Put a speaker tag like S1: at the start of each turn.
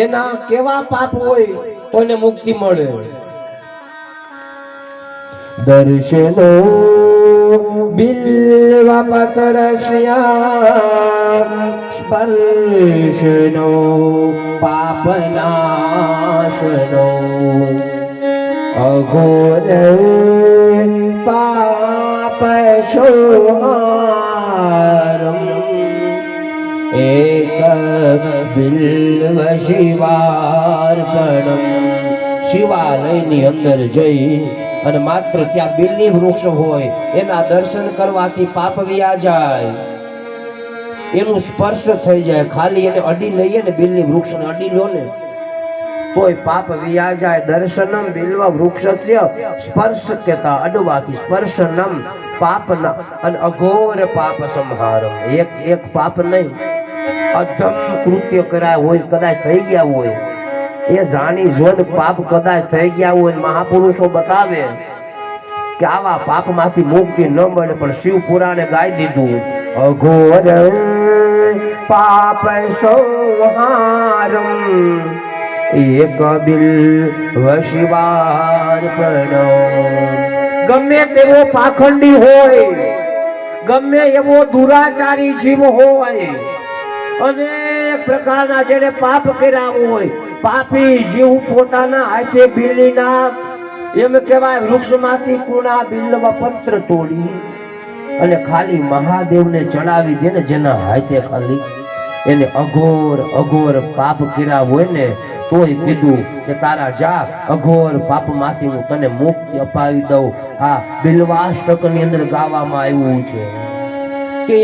S1: એના કેવા પાપ હોય કોને મુક્તિ મળે? દર્શનો બિલ્વા પતરસ્યા સ્પર્શનો પાપનાશનો અઘોર પાપ શોહારમ એક બિલ્વ શિવાર્પણમ. શિવાલયની અંદર જઈ અને માત્ર ત્યાં બિલ્લી વૃક્ષ હોય એના દર્શન કરવાથી પાપ વ્યા જાય, એનું સ્પર્શ થઈ જાય. ખાલી એને અડી લઈએ ને, બિલ્લી વૃક્ષને અડી લો ને તોય પાપ વ્યા જાય. દર્શનમ બિલ્વ વૃક્ષસ્ય સ્પર્શ કેતા અડવાથી સ્પર્શનમ પાપના અને અઘોર પાપ સંહારમ. એક પાપ નહીં, અધમ કૃત્ય કરાય હોય, કદાચ થઈ ગયા હોય, એ જાણી જોઈને પાપ કદાચ થઈ ગયા હોય, મહાપુરુષો બતાવે કે આવા પાપમાંથી મુક્તિ ન મળે, પણ શિવ પુરાણે ગાઈ દીધું અઘોર પાપ સંહારમ એક બિલ્વ શિવાર્પણમ. ગમે તેવો પાખંડી હોય, ગમે એવો દુરાચારી જીવ હોય, અનેક પ્રકારના જેને પાપ કર્યા હોય, પાપી જીવ પોતાના હાથે બિલ્લીના એમ કહેવાય વૃક્ષમાંથી કુણા બિલ્વ પત્ર તોડી અને ખાલી મહાદેવને ચડાવી દે ને, જેના હાથે ખાલી એને અઘોર પાપ કર્યા હોય ને, તોય કીધું કે તારા જા અઘોર પાપમાંથી હું તને મુક્તિ અપાવી દઉં. આ બિલ્વાષ્ટકની અંદર ગાવામાં આવ્યું છે કે